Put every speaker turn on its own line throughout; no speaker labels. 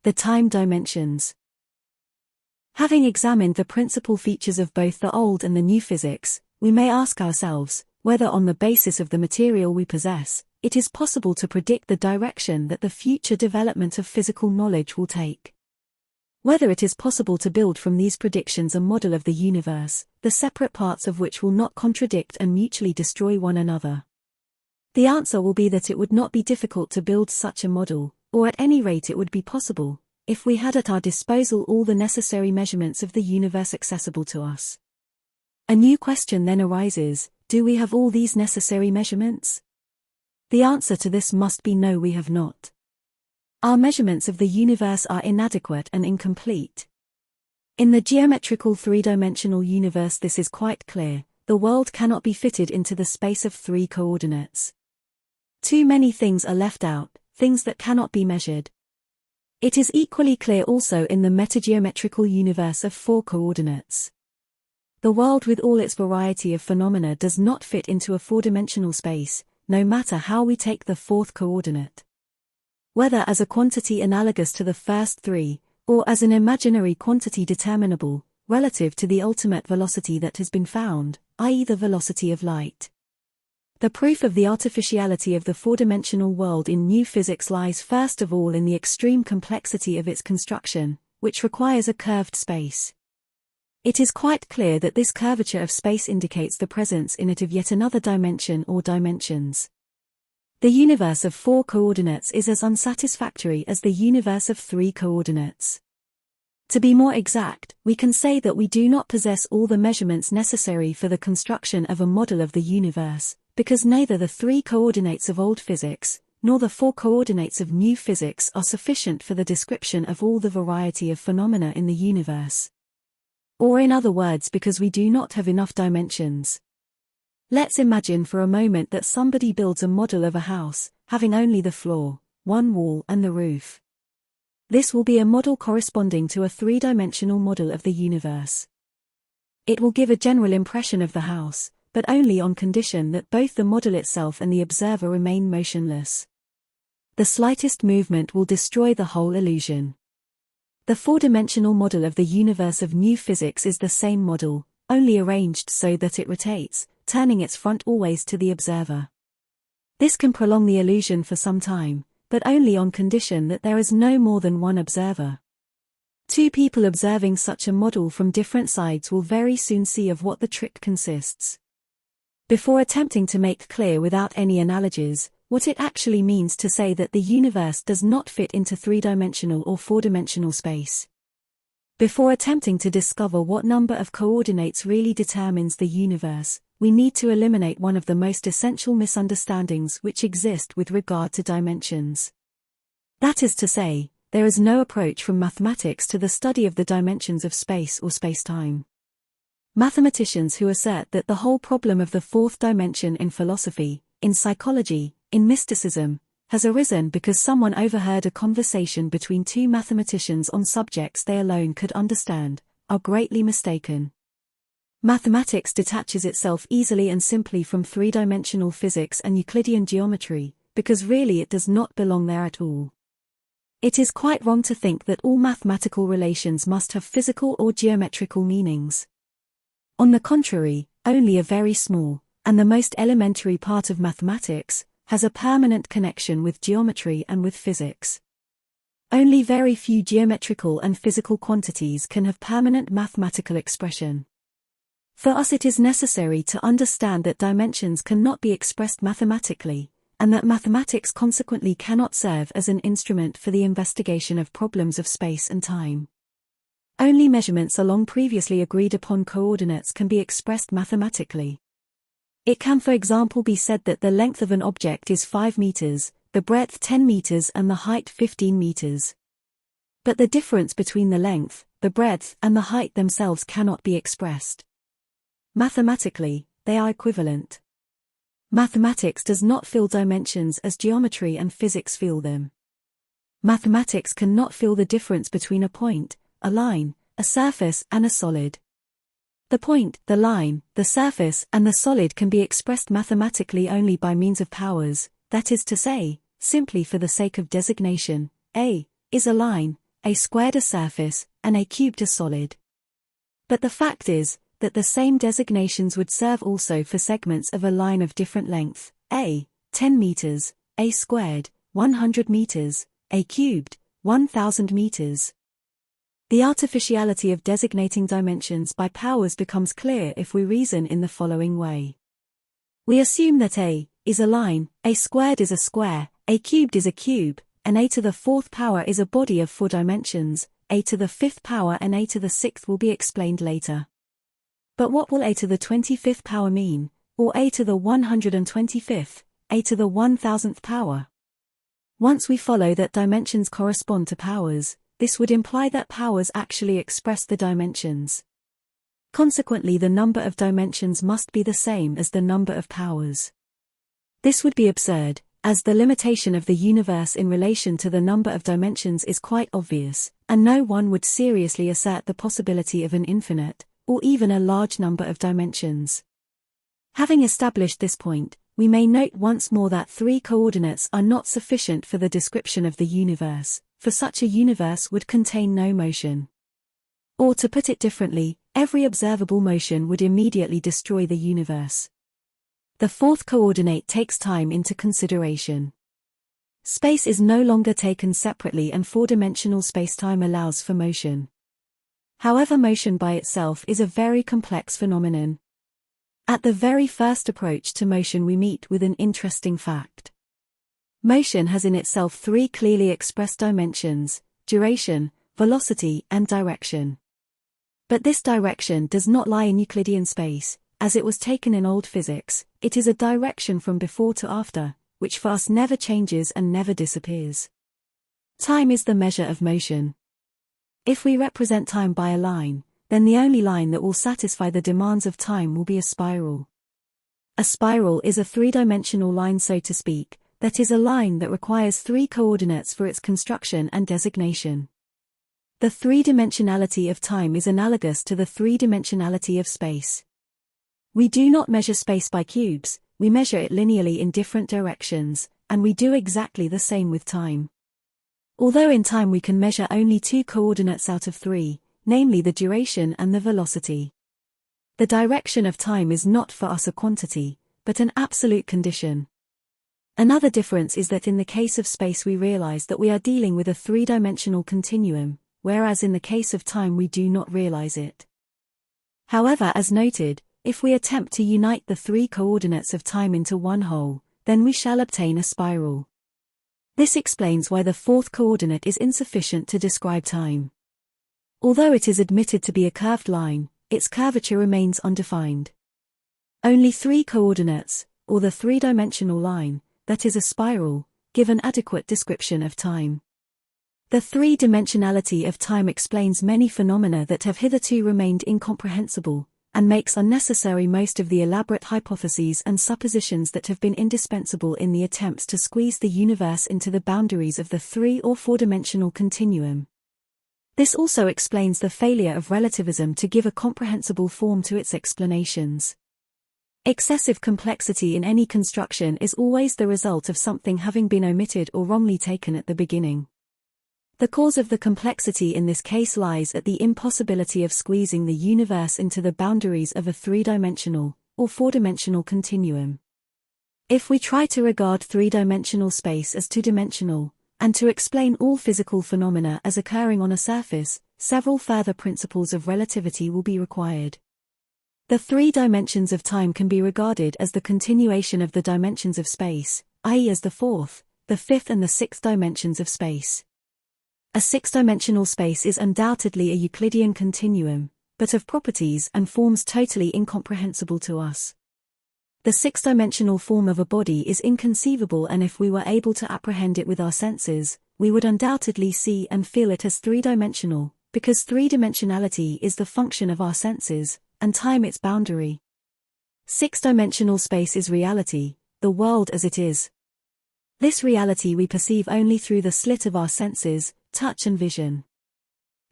The time dimensions. Having examined the principal features of both the old and the new physics, we may ask ourselves, whether on the basis of the material we possess, it is possible to predict the direction that the future development of physical knowledge will take. Whether it is possible to build from these predictions a model of the universe, the separate parts of which will not contradict and mutually destroy one another. The answer will be that it would not be difficult to build such a model, or at any rate it would be possible, if we had at our disposal all the necessary measurements of the universe accessible to us. A new question then arises, do we have all these necessary measurements? The answer to this must be no, we have not. Our measurements of the universe are inadequate and incomplete. In the geometrical three-dimensional universe this is quite clear, the world cannot be fitted into the space of 3 coordinates. Too many things are left out, things that cannot be measured. It is equally clear also in the metageometrical universe of 4 coordinates. The world with all its variety of phenomena does not fit into a 4-dimensional space, no matter how we take the 4th coordinate. Whether as a quantity analogous to the first 3, or as an imaginary quantity determinable, relative to the ultimate velocity that has been found, i.e. the velocity of light. The proof of the artificiality of the 4-dimensional world in new physics lies first of all in the extreme complexity of its construction, which requires a curved space. It is quite clear that this curvature of space indicates the presence in it of yet another dimension or dimensions. The universe of 4 coordinates is as unsatisfactory as the universe of 3 coordinates. To be more exact, we can say that we do not possess all the measurements necessary for the construction of a model of the universe, because neither the 3 coordinates of old physics, nor the 4 coordinates of new physics are sufficient for the description of all the variety of phenomena in the universe. Or in other words, because we do not have enough dimensions. Let's imagine for a moment that somebody builds a model of a house, having only the floor, one wall and the roof. This will be a model corresponding to a 3-dimensional model of the universe. It will give a general impression of the house, but only on condition that both the model itself and the observer remain motionless. The slightest movement will destroy the whole illusion. The 4-dimensional model of the universe of new physics is the same model, only arranged so that it rotates, turning its front always to the observer. This can prolong the illusion for some time, but only on condition that there is no more than one observer. 2 people observing such a model from different sides will very soon see of what the trick consists. Before attempting to make clear without any analogies, what it actually means to say that the universe does not fit into 3-dimensional or 4-dimensional space. Before attempting to discover what number of coordinates really determines the universe, we need to eliminate one of the most essential misunderstandings which exist with regard to dimensions. That is to say, there is no approach from mathematics to the study of the dimensions of space or spacetime. Mathematicians who assert that the whole problem of the 4th dimension in philosophy, in psychology, in mysticism, has arisen because someone overheard a conversation between 2 mathematicians on subjects they alone could understand, are greatly mistaken. Mathematics detaches itself easily and simply from 3-dimensional physics and Euclidean geometry, because really it does not belong there at all. It is quite wrong to think that all mathematical relations must have physical or geometrical meanings. On the contrary, only a very small, and the most elementary part of mathematics, has a permanent connection with geometry and with physics. Only very few geometrical and physical quantities can have permanent mathematical expression. For us it is necessary to understand that dimensions cannot be expressed mathematically, and that mathematics consequently cannot serve as an instrument for the investigation of problems of space and time. Only measurements along previously agreed upon coordinates can be expressed mathematically. It can for example be said that the length of an object is 5 meters, the breadth 10 meters and the height 15 meters. But the difference between the length, the breadth and the height themselves cannot be expressed. Mathematically, they are equivalent. Mathematics does not feel dimensions as geometry and physics feel them. Mathematics cannot feel the difference between a point, a line, a surface and a solid. The point, the line, the surface and the solid can be expressed mathematically only by means of powers, that is to say, simply for the sake of designation. A is a line, a squared a surface, and a cubed a solid. But the fact is, that the same designations would serve also for segments of a line of different length, a, 10 meters, a squared, 100 meters, a cubed, 1000 meters. The artificiality of designating dimensions by powers becomes clear if we reason in the following way. We assume that a is a line, a squared is a square, a cubed is a cube, and a to the fourth power is a body of 4 dimensions, a to the fifth power and a to the sixth will be explained later. But what will a to the 25th power mean, or a to the 125th, a to the 1000th power? Once we follow that dimensions correspond to powers, this would imply that powers actually express the dimensions. Consequently, the number of dimensions must be the same as the number of powers. This would be absurd, as the limitation of the universe in relation to the number of dimensions is quite obvious, and no one would seriously assert the possibility of an infinite, or even a large number of dimensions. Having established this point, we may note once more that 3 coordinates are not sufficient for the description of the universe, for such a universe would contain no motion. Or to put it differently, every observable motion would immediately destroy the universe. The 4th coordinate takes time into consideration. Space is no longer taken separately and 4-dimensional spacetime allows for motion. However, motion by itself is a very complex phenomenon. At the very first approach to motion we meet with an interesting fact. Motion has in itself 3 clearly expressed dimensions: duration, velocity, and direction. But this direction does not lie in Euclidean space, as it was taken in old physics. It is a direction from before to after, which for us never changes and never disappears. Time is the measure of motion. If we represent time by a line, then the only line that will satisfy the demands of time will be a spiral. A spiral is a 3-dimensional line, so to speak, that is a line that requires 3 coordinates for its construction and designation. The 3-dimensionality of time is analogous to the 3-dimensionality of space. We do not measure space by cubes, we measure it linearly in different directions, and we do exactly the same with time. Although in time we can measure only 2 coordinates out of 3, namely the duration and the velocity. The direction of time is not for us a quantity, but an absolute condition. Another difference is that in the case of space we realize that we are dealing with a 3-dimensional continuum, whereas in the case of time we do not realize it. However, as noted, if we attempt to unite the 3 coordinates of time into one whole, then we shall obtain a spiral. This explains why the 4th coordinate is insufficient to describe time. Although it is admitted to be a curved line, its curvature remains undefined. Only 3 coordinates, or the 3-dimensional line, that is a spiral, give an adequate description of time. The 3-dimensionality of time explains many phenomena that have hitherto remained incomprehensible, and makes unnecessary most of the elaborate hypotheses and suppositions that have been indispensable in the attempts to squeeze the universe into the boundaries of the 3- or 4-dimensional continuum. This also explains the failure of relativism to give a comprehensible form to its explanations. Excessive complexity in any construction is always the result of something having been omitted or wrongly taken at the beginning. The cause of the complexity in this case lies at the impossibility of squeezing the universe into the boundaries of a 3-dimensional, or 4-dimensional continuum. If we try to regard 3-dimensional space as 2-dimensional, and to explain all physical phenomena as occurring on a surface, several further principles of relativity will be required. The 3 dimensions of time can be regarded as the continuation of the dimensions of space, i.e. as the 4th, the 5th and the 6th dimensions of space. A 6-dimensional space is undoubtedly a Euclidean continuum, but of properties and forms totally incomprehensible to us. The 6-dimensional form of a body is inconceivable, and if we were able to apprehend it with our senses, we would undoubtedly see and feel it as 3-dimensional, because 3-dimensionality is the function of our senses, and time its boundary. 6-dimensional space is reality, the world as it is. This reality we perceive only through the slit of our senses, touch and vision.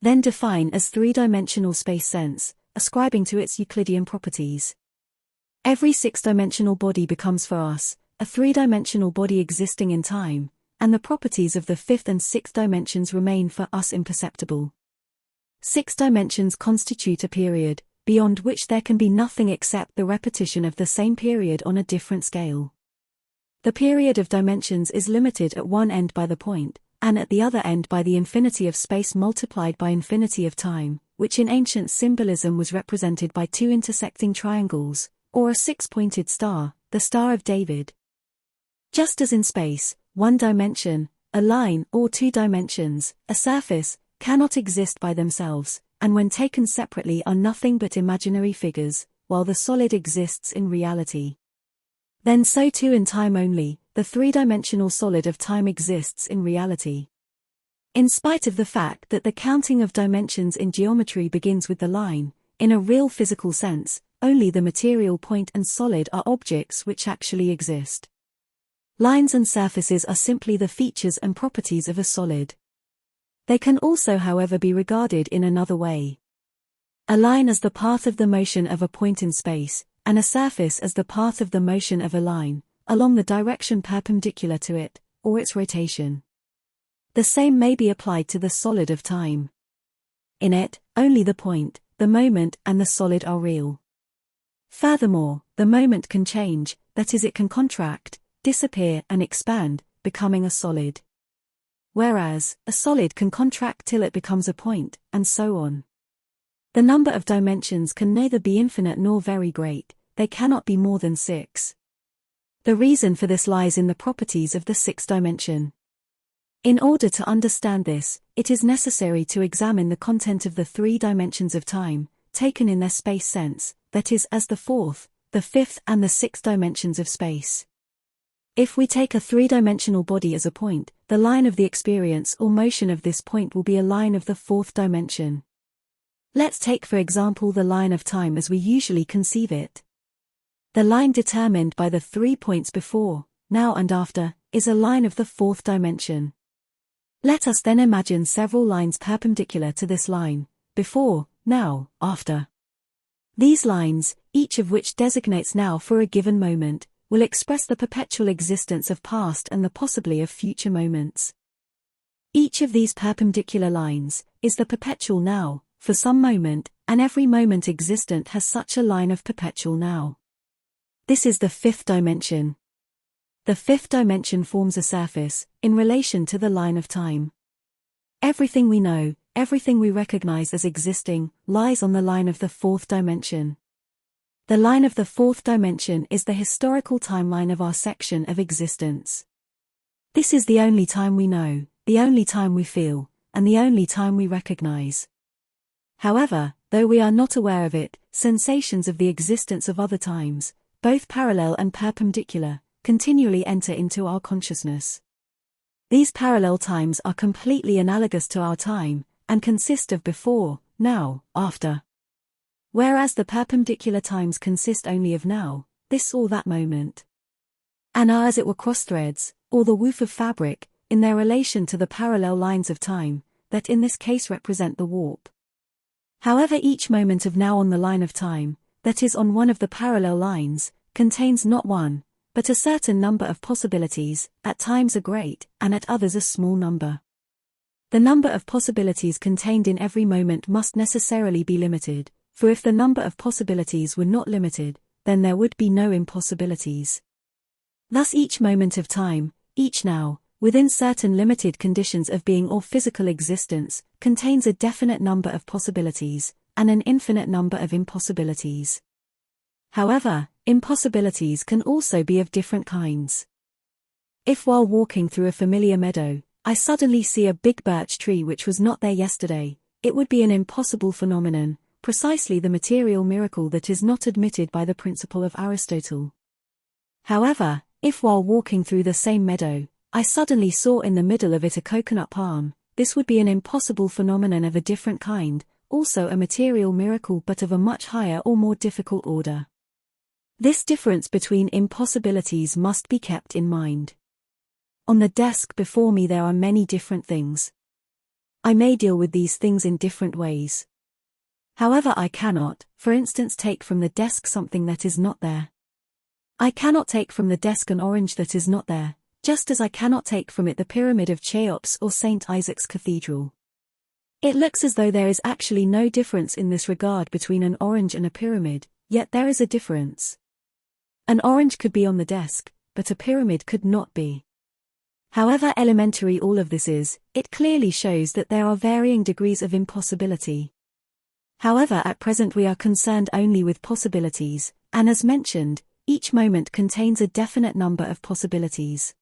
Then define as 3-dimensional space sense, ascribing to its Euclidean properties. Every 6-dimensional body becomes for us a 3-dimensional body existing in time, and the properties of the fifth and sixth dimensions remain for us imperceptible. 6 dimensions constitute a period, beyond which there can be nothing except the repetition of the same period on a different scale. The period of dimensions is limited at one end by the point, and at the other end by the infinity of space multiplied by infinity of time, which in ancient symbolism was represented by 2 intersecting triangles, or a 6-pointed star, the Star of David. Just as in space, one dimension, a line, or 2 dimensions, a surface, cannot exist by themselves, and when taken separately are nothing but imaginary figures, while the solid exists in reality. Then so too in time only, the 3-dimensional solid of time exists in reality. In spite of the fact that the counting of dimensions in geometry begins with the line, in a real physical sense, only the material point and solid are objects which actually exist. Lines and surfaces are simply the features and properties of a solid. They can also, however, be regarded in another way. A line as the path of the motion of a point in space, and a surface as the path of the motion of a line, along the direction perpendicular to it, or its rotation. The same may be applied to the solid of time. In it, only the point, the moment, and the solid are real. Furthermore, the moment can change, that is, it can contract, disappear, and expand, becoming a solid. Whereas, a solid can contract till it becomes a point, and so on. The number of dimensions can neither be infinite nor very great, they cannot be more than 6. The reason for this lies in the properties of the 6th dimension. In order to understand this, it is necessary to examine the content of the 3 dimensions of time, taken in their space sense, that is, as the 4th, the 5th, and the 6th dimensions of space. If we take a 3-dimensional body as a point, the line of the experience or motion of this point will be a line of the 4th dimension. Let's take for example the line of time as we usually conceive it. The line determined by the 3 points before, now and after, is a line of the 4th dimension. Let us then imagine several lines perpendicular to this line, before, now, after. These lines, each of which designates now for a given moment, will express the perpetual existence of past and the possibly of future moments. Each of these perpendicular lines is the perpetual now, for some moment, and every moment existent has such a line of perpetual now. This is the 5th dimension. The 5th dimension forms a surface, in relation to the line of time. Everything we know, everything we recognize as existing, lies on the line of the 4th dimension. The line of the 4th dimension is the historical timeline of our section of existence. This is the only time we know, the only time we feel, and the only time we recognize. However, though we are not aware of it, sensations of the existence of other times, both parallel and perpendicular, continually enter into our consciousness. These parallel times are completely analogous to our time, and consist of before, now, after. Whereas the perpendicular times consist only of now, this or that moment. And are as it were cross-threads, or the woof of fabric, in their relation to the parallel lines of time, that in this case represent the warp. However, each moment of now on the line of time, that is on one of the parallel lines, contains not one, but a certain number of possibilities, at times a great, and at others a small number. The number of possibilities contained in every moment must necessarily be limited, for if the number of possibilities were not limited, then there would be no impossibilities. Thus each moment of time, each now, within certain limited conditions of being or physical existence, contains a definite number of possibilities, and an infinite number of impossibilities. However, impossibilities can also be of different kinds. If while walking through a familiar meadow, I suddenly see a big birch tree which was not there yesterday, it would be an impossible phenomenon, precisely the material miracle that is not admitted by the principle of Aristotle. However, if while walking through the same meadow, I suddenly saw in the middle of it a coconut palm, this would be an impossible phenomenon of a different kind, also a material miracle but of a much higher or more difficult order. This difference between impossibilities must be kept in mind. On the desk before me there are many different things. I may deal with these things in different ways. However, I cannot, for instance, take from the desk something that is not there. I cannot take from the desk an orange that is not there, just as I cannot take from it the pyramid of Cheops or St. Isaac's Cathedral. It looks as though there is actually no difference in this regard between an orange and a pyramid, yet there is a difference. An orange could be on the desk, but a pyramid could not be. However elementary all of this is, it clearly shows that there are varying degrees of impossibility. However, at present we are concerned only with possibilities, and as mentioned, each moment contains a definite number of possibilities.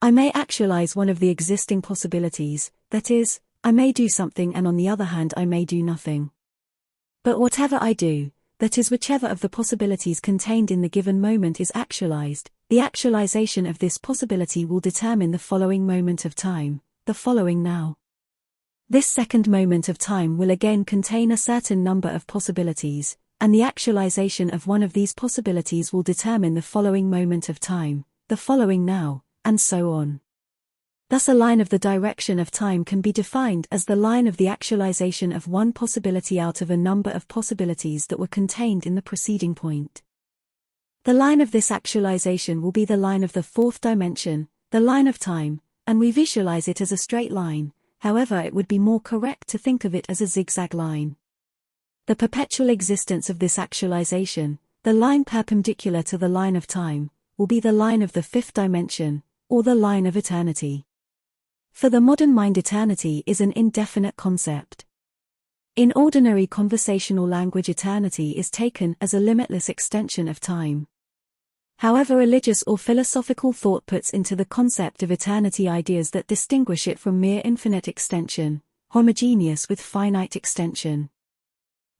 I may actualize one of the existing possibilities, that is, I may do something, and on the other hand I may do nothing. But whatever I do, that is, whichever of the possibilities contained in the given moment is actualized, the actualization of this possibility will determine the following moment of time, the following now. This second moment of time will again contain a certain number of possibilities, and the actualization of one of these possibilities will determine the following moment of time, the following now, and so on. Thus a line of the direction of time can be defined as the line of the actualization of one possibility out of a number of possibilities that were contained in the preceding point. The line of this actualization will be the line of the fourth dimension, the line of time, and we visualize it as a straight line. However, it would be more correct to think of it as a zigzag line. The perpetual existence of this actualization, the line perpendicular to the line of time, will be the line of the fifth dimension, or the line of eternity. For the modern mind, eternity is an indefinite concept. In ordinary conversational language, eternity is taken as a limitless extension of time. However, religious or philosophical thought puts into the concept of eternity ideas that distinguish it from mere infinite extension, homogeneous with finite extension.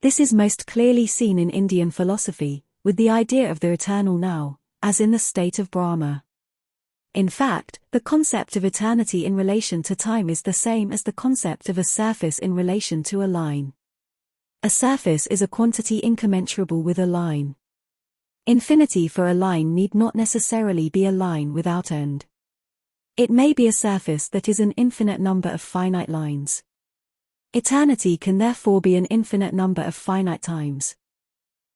This is most clearly seen in Indian philosophy, with the idea of the eternal now, as in the state of Brahma. In fact, the concept of eternity in relation to time is the same as the concept of a surface in relation to a line. A surface is a quantity incommensurable with a line. Infinity for a line need not necessarily be a line without end. It may be a surface that is an infinite number of finite lines. Eternity can therefore be an infinite number of finite times.